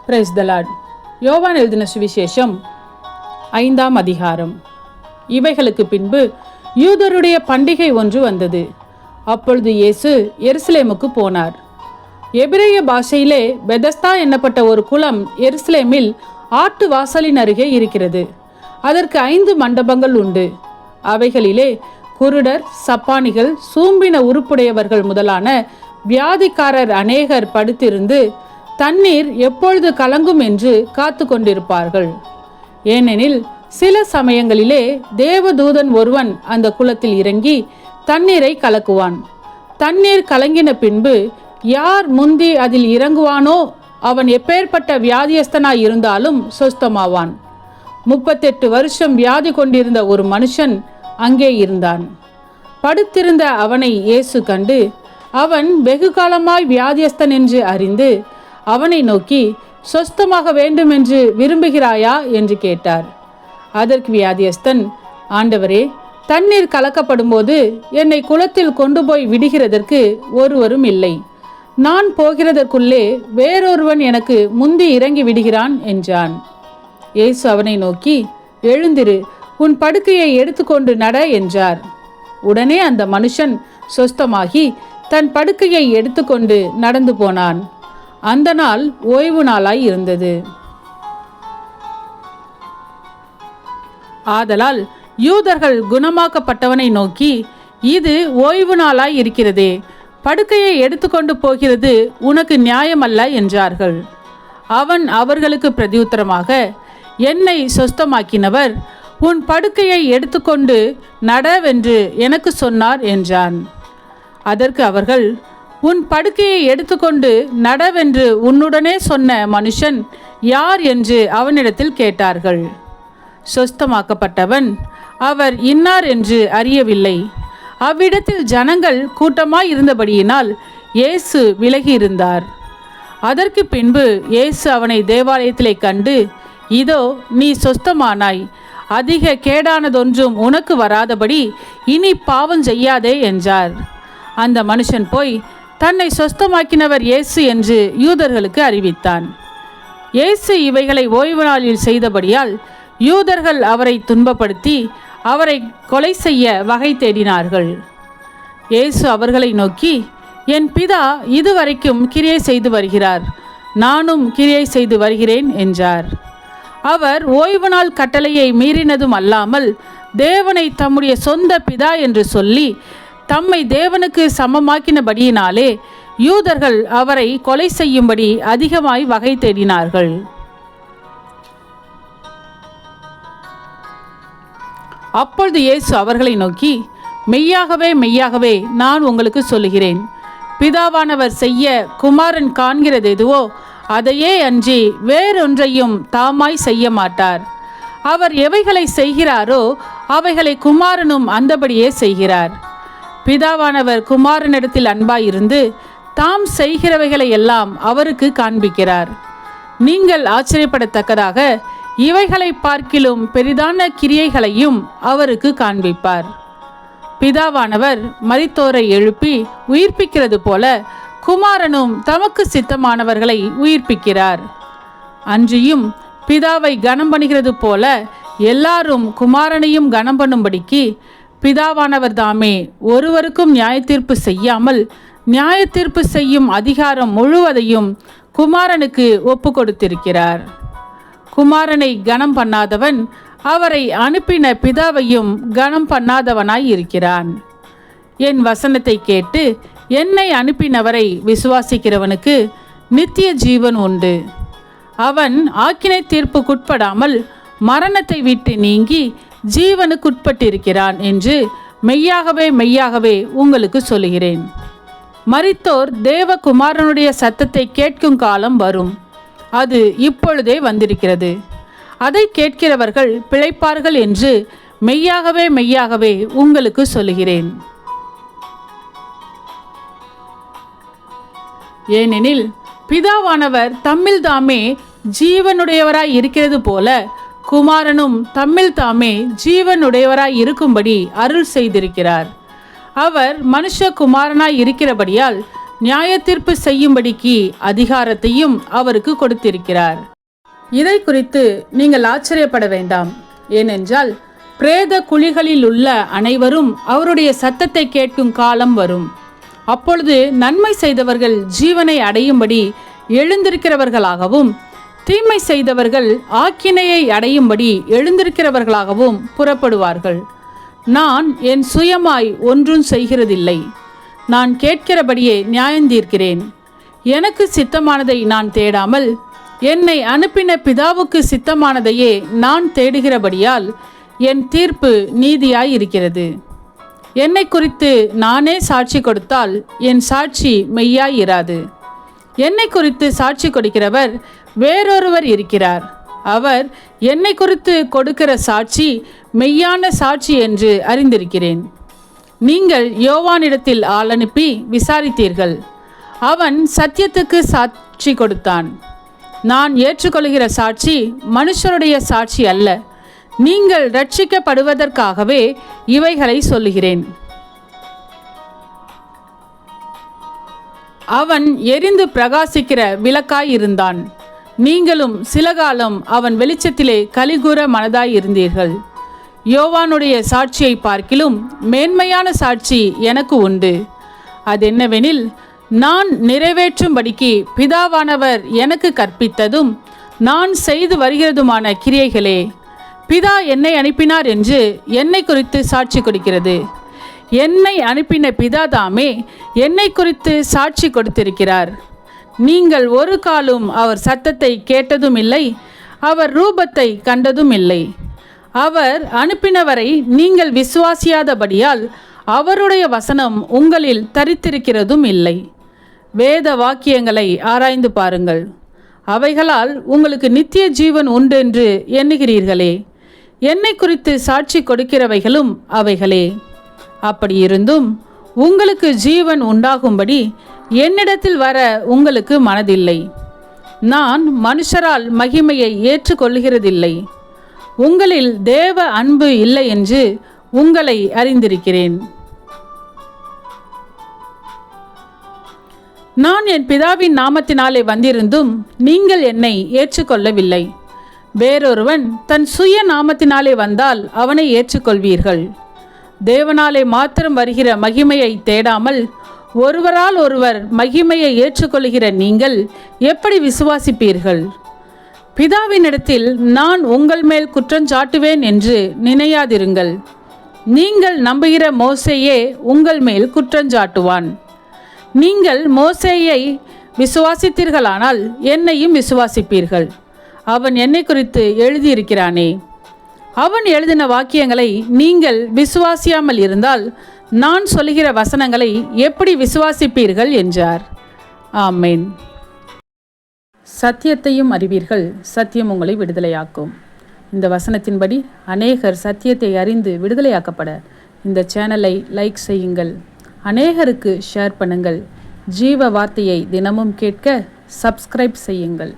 Praise the Lord. யோவான் எழுதின சுவிசேஷம் 5ஆம் அதிகாரம். இவைகளுக்கு பின்பு யூதருடைய பண்டிகை ஒன்று வந்தது. அப்பொழுது இயேசு எருசலேமுக்கு போனார். எபிரேய பாஷையிலே பெதஸ்தா என்னப்பட்ட ஒரு குளம் எருசலேமில் ஆட்டு வாசலின் அருகே இருக்கிறது. அதற்கு 5 மண்டபங்கள் உண்டு. அவைகளிலே குருடர், சப்பானிகள், சூம்பின உருப்புடையவர்கள் முதலான வியாதிக்காரர் அநேகர் படுத்திருந்து தண்ணீர் எப்பொழுது கலங்கும் என்று காத்து கொண்டிருப்பார்கள். ஏனெனில் சில சமயங்களிலே தேவதூதன் ஒருவன் அந்த குளத்தில் இறங்கி தண்ணீரை கலக்குவான். தண்ணீர் கலங்கின பின்பு யார் முந்தி அதில் இறங்குவானோ அவன் எப்பேற்பட்ட வியாதியஸ்தனாய் இருந்தாலும் சொஸ்தமாவான். 38 வருஷம் வியாதி கொண்டிருந்த ஒரு மனுஷன் அங்கே இருந்தான். படுத்திருந்த அவனை இயேசு கண்டு, அவன் வெகு காலமாய் வியாதியஸ்தன் என்று அறிந்து அவனை நோக்கி, சொஸ்தமாக வேண்டும் என்று விரும்புகிறாயா என்று கேட்டார். அதற்கு வியாதியஸ்தன், ஆண்டவரே, தண்ணீர் கலக்கப்படும் போது என்னை குளத்தில் கொண்டு போய் விடுகிறதற்கு ஒருவரும் இல்லை. நான் போகிறதற்குள்ளே வேறொருவன் எனக்கு முந்தி இறங்கி விடுகிறான் என்றான். இயேசு அவனை நோக்கி, எழுந்திரு, உன் படுக்கையை எடுத்துக்கொண்டு நட என்றார். உடனே அந்த மனுஷன் சொஸ்தமாகி தன் படுக்கையை எடுத்துக்கொண்டு நடந்து போனான். அந்த நாள் ஓய்வு நாளாய் இருந்தது. ஆதலால் யூதர்கள் குணமாக்கப்பட்டவனை நோக்கி, இது ஓய்வு நாளாய் இருக்கிறதே, படுக்கையை எடுத்துக்கொண்டு போகிறது உனக்கு நியாயமல்ல என்றார்கள். அவன் அவர்களுக்கு பிரதியுத்தரமாக, என்னை சொஸ்தமாக்கினவர் உன் படுக்கையை எடுத்துக்கொண்டு நடவென்று எனக்கு சொன்னார் என்றான். அதற்கு அவர்கள், உன் படுக்கையை எடுத்துக்கொண்டு நடவென்று உன்னுடனே சொன்ன மனுஷன் யார் என்று அவனிடத்தில் கேட்டார்கள். சொஸ்தமாக்கப்பட்டவன் அவர் இன்னார் என்று அறியவில்லை. அவ்விடத்தில் ஜனங்கள் கூட்டமாய் இருந்தபடியினால் இயேசு விலகியிருந்தார். அதற்கு பின்பு இயேசு அவனை தேவாலயத்திலே கண்டு, இதோ நீ சொஸ்தமானாய், அதிக கேடானதொன்றும் உனக்கு வராதபடி இனி பாவம் செய்யாதே என்றார். அந்த மனுஷன் போய் தன்னை சொஸ்தமாக்கினவர் இயேசு என்று யூதர்களுக்கு அறிவித்தான். இயேசு இவைகளை ஓய்வு நாளில் செய்தபடியால் யூதர்கள் அவரை துன்பப்படுத்தி அவரை கொலை செய்ய வகை தேடினார்கள். இயேசு அவர்களை நோக்கி, என் பிதா இதுவரைக்கும் கிரியை செய்து வருகிறார், நானும் கிரியை செய்து வருகிறேன் என்றார். அவர் ஓய்வு நாள் கட்டளையை மீறினதும் அல்லாமல் தேவனை தம்முடைய சொந்த பிதா என்று சொல்லி தம்மை தேவனுக்கு சமமாக்கினபடியினாலே யூதர்கள் அவரை கொலை செய்யும்படி அதிகமாய் வகை தேடினார்கள். அப்பொழுது இயேசு அவர்களை நோக்கி, மெய்யாகவே மெய்யாகவே நான் உங்களுக்கு சொல்லுகிறேன், பிதாவானவர் செய்ய குமாரன் காண்கிறது எதுவோ அதையே அன்றி வேறொன்றையும் தாமாய் செய்ய மாட்டார். அவர் எவைகளை செய்கிறாரோ அவைகளை குமாரனும் அந்தபடியே செய்கிறார். பிதாவானவர் குமாரனிடத்தில் அன்பாயிருந்து தாம் செய்கிறவைகளை எல்லாம் அவருக்கு காண்பிக்கிறார். நீங்கள் ஆச்சரியப்படத்தக்கதாக இவைகளை பார்க்கிலும் பெரிதான கிரியைகளையும் அவருக்கு காண்பிப்பார். பிதாவானவர் மரித்தோரை எழுப்பி உயிர்ப்பிக்கிறது போல குமாரனும் தமக்கு சித்தமானவர்களை உயிர்ப்பிக்கிறார். அன்றியும் பிதாவை கனம் பண்ணுகிறது போல எல்லாரும் குமாரனையும் கனம் பண்ணும்படிக்கு பிதாவானவர் தாமே ஒருவருக்கும் நியாயத்தீர்ப்பு செய்யாமல் நியாயத்தீர்ப்பு செய்யும் அதிகாரம் முழுவதையும் குமாரனுக்கு ஒப்பு கொடுத்திருக்கிறார். குமாரனை கனம் பண்ணாதவன் அவரை அனுப்பின பிதாவையும் கனம் பண்ணாதவனாய் இருக்கிறான். என் வசனத்தை கேட்டு என்னை அனுப்பினவரை விசுவாசிக்கிறவனுக்கு நித்திய ஜீவன் உண்டு. அவன் ஆக்கினை தீர்ப்புக்குட்படாமல் மரணத்தை விட்டு நீங்கி ஜீவனுக்குட்பட்டிருக்கிறான் என்று மெய்யாகவே மெய்யாகவே உங்களுக்கு சொல்லுகிறேன். மரித்தோர் தேவகுமாரனுடைய சத்தத்தை கேட்கும் காலம் வரும், அது இப்பொழுதே வந்திருக்கிறது. அதை கேட்கிறவர்கள் பிழைப்பார்கள் என்று மெய்யாகவே மெய்யாகவே உங்களுக்கு சொல்லுகிறேன். ஏனெனில் பிதாவானவர் தம்மில் தாமே ஜீவனுடையவராய் இருக்கிறது போல குமாரனும் தம்மில் தாமே ஜீவனுடையவராய் இருக்கும்படி அருள் செய்திருக்கிறார். அவர் மனுஷ குமாரனாய் இருக்கிறபடியால் நியாயத்தீர்ப்பு செய்யும்படிக்கு அதிகாரத்தையும் அவருக்கு கொடுத்திருக்கிறார். இதை குறித்து நீங்கள் ஆச்சரியப்பட வேண்டாம். ஏனென்றால் பிரேத குழிகளில் உள்ள அனைவரும் அவருடைய சத்தத்தை கேட்கும் காலம் வரும். அப்பொழுது நன்மை செய்தவர்கள் ஜீவனை அடையும்படி எழுந்திருக்கிறவர்களாகவும், தீமை செய்தவர்கள் ஆக்கினையை அடையும்படி எழுந்திருக்கிறவர்களாகவும் புறப்படுவார்கள். நான் என் சுயமாய் ஒன்றும் செய்கிறதில்லை. நான் கேட்கிறபடியே நியாயந்தீர்க்கிறேன். எனக்கு சித்தமானதை நான் தேடாமல் என்னை அனுப்பின பிதாவுக்கு சித்தமானதையே நான் தேடுகிறபடியால் என் தீர்ப்பு நீதியாய் இருக்கிறது. என்னை குறித்து நானே சாட்சி கொடுத்தால் என் சாட்சி மெய்யாய் இராது. என்னை குறித்து சாட்சி கொடுக்கிறவர் வேறொருவர் இருக்கிறார். அவர் என்னை குறித்து கொடுக்கிற சாட்சி மெய்யான சாட்சி என்று அறிந்திருக்கிறேன். நீங்கள் யோவானிடத்தில் ஆள் அனுப்பி விசாரித்தீர்கள். அவன் சத்தியத்துக்கு சாட்சி கொடுத்தான். நான் ஏற்றுக்கொள்கிற சாட்சி மனுஷருடைய சாட்சி அல்ல. நீங்கள் ரட்சிக்கப்படுவதற்காகவே இவைகளை சொல்லுகிறேன். அவன் எரிந்து பிரகாசிக்கிற விளக்காய் இருந்தான். நீங்களும் சில காலம் அவன் வெளிச்சத்திலே கலிகூற மனதாய் இருந்தீர்கள். யோவானுடைய சாட்சியை பார்க்கிலும் மேன்மையான சாட்சி எனக்கு உண்டு. அதென்னவெனில், நான் நிறைவேற்றும்படிக்கு பிதாவானவர் எனக்கு கற்பித்ததும் நான் செய்து வருகிறதுமான கிரியைகளே. பிதா என்னை அனுப்பினார் என்று என்னை குறித்து சாட்சி கொடுக்கிறது. என்னை அனுப்பின பிதா தாமே என்னை குறித்து சாட்சி கொடுத்திருக்கிறார். நீங்கள் ஒரு காலும் அவர் சத்தத்தை கேட்டதும் இல்லை, அவர் ரூபத்தை கண்டதும் இல்லை. அவர் அனுப்பினவரை நீங்கள் விசுவாசியாதபடியால் அவருடைய வசனம் உங்களில் தரித்திருக்கிறதும் இல்லை. வேத வாக்கியங்களை ஆராய்ந்து பாருங்கள். அவைகளால் உங்களுக்கு நித்திய ஜீவன் உண்டென்று எண்ணுகிறீர்களே. என்னை குறித்து சாட்சி கொடுக்கிறவைகளும் அவைகளே. அப்படியிருந்தும் உங்களுக்கு ஜீவன் உண்டாகும்படி என்னிடத்தில் வர உங்களுக்கு மனதில்லை. நான் மனுஷரால் மகிமையை ஏற்றுக்கொள்கிறதில்லை. உங்களில் தேவ அன்பு இல்லை என்று உங்களை அறிந்திருக்கிறேன். நான் என் பிதாவின் நாமத்தினாலே வந்திருந்தும் நீங்கள் என்னை ஏற்றுக்கொள்ளவில்லை. வேறொருவன் தன் சுய நாமத்தினாலே வந்தால் அவனை ஏற்றுக்கொள்வீர்கள். தேவனாலே மாத்திரம் வருகிற மகிமையை தேடாமல் ஒருவரால் ஒருவர் மகிமையை ஏற்றுக்கொள்கிற நீங்கள் எப்படி விசுவாசிப்பீர்கள்? பிதாவினிடத்தில் நான் உங்கள் மேல் குற்றஞ்சாட்டுவேன் என்று நினையாதிருங்கள். நீங்கள் நம்புகிற மோசேயே உங்கள் மேல் குற்றஞ்சாட்டுவான். நீங்கள் மோசேயை விசுவாசித்தீர்களானால் என்னையும் விசுவாசிப்பீர்கள். அவன் என்னை குறித்து எழுதியிருக்கிறானே. அவன் எழுதின வாக்கியங்களை நீங்கள் விசுவாசியாமல் இருந்தால் நான் சொல்லுகிற வசனங்களை எப்படி விசுவாசிப்பீர்கள் என்றார். ஆமேன். சத்தியத்தையும் அறிவீர்கள், சத்தியம் உங்களை விடுதலையாக்கும். இந்த வசனத்தின்படி அநேகர் சத்தியத்தை அறிந்து விடுதலையாக்கப்பட இந்த சேனலை லைக் செய்யுங்கள், அநேகருக்கு ஷேர் பண்ணுங்கள். ஜீவ வார்த்தையை தினமும் கேட்க சப்ஸ்கிரைப் செய்யுங்கள்.